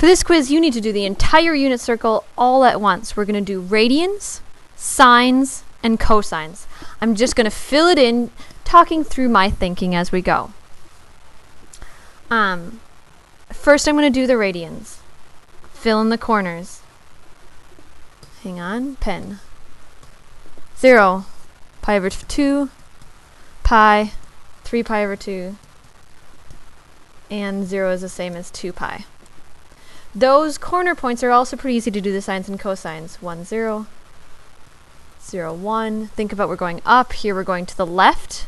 For this quiz, you need to do the entire unit circle all at once. We're going to do radians, sines, and cosines. I'm just going to fill it in, talking through my thinking as we go. First I'm going to do the radians. Fill in the corners. Hang on, pen. 0, pi over 2, pi, 3 pi over 2, and 0 is the same as 2 pi. Those corner points are also pretty easy to do the sines and cosines. 1, 0, 0, 1. Think about we're going up, here we're going to the left,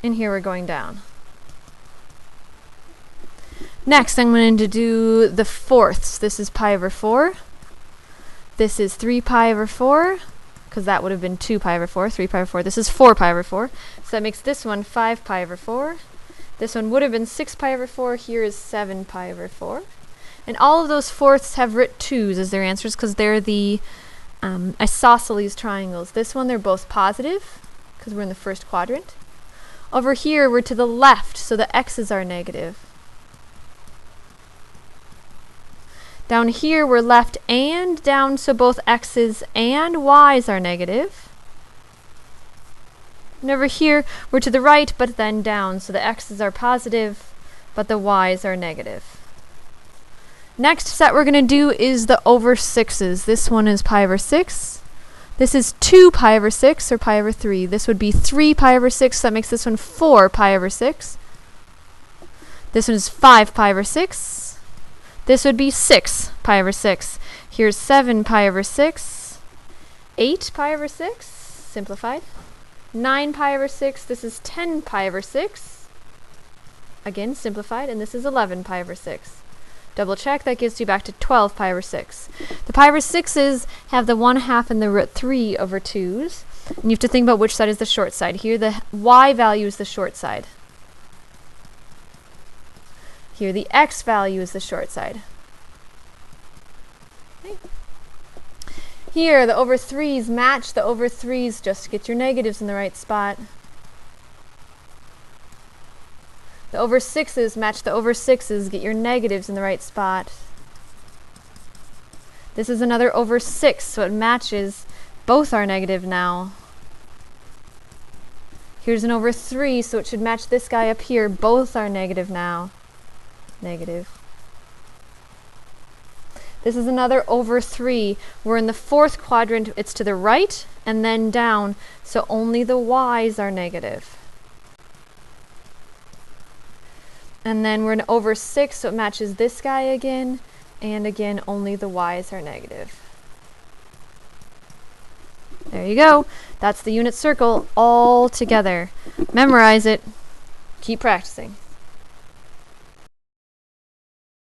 and here we're going down. Next, I'm going to do the fourths. This is pi over 4. This is 3 pi over 4, because that would have been 2 pi over 4, 3 pi over 4. This is 4 pi over 4. So that makes this one 5 pi over 4. This one would have been 6 pi over 4. Here is 7 pi over 4. And all of those fourths have root 2's as their answers, because they're the isosceles triangles. This one, they're both positive, because we're in the first quadrant. Over here, we're to the left, so the x's are negative. Down here, we're left and down, so both x's and y's are negative. And over here, we're to the right, but then down, so the x's are positive, but the y's are negative. Next set we're going to do is the over 6's. This one is pi over 6. This is 2 pi over 6, or pi over 3. This would be 3 pi over 6, so that makes this one 4 pi over 6. This one is 5 pi over 6. This would be 6 pi over 6. Here's 7 pi over 6. 8 pi over 6, simplified. 9 pi over 6. This is 10 pi over 6. Again, simplified. And this is 11 pi over 6. Double check, that gives you back to 12 pi over 6. The pi over 6's have the 1/2 and the root 3 over 2's. And you have to think about which side is the short side. Here, the y value is the short side. Here, the x value is the short side. Okay. Here, the over 3's match the over 3's just to get your negatives in the right spot. The over 6's match the over 6's, get your negatives in the right spot. This is another over 6, so it matches. Both are negative now. Here's an over 3, so it should match this guy up here. Both are negative now. Negative. This is another over 3. We're in the fourth quadrant. It's to the right and then down, so only the y's are negative. And then we're in over 6, so it matches this guy again, and again, only the y's are negative. There you go. That's the unit circle all together. Memorize it. Keep practicing.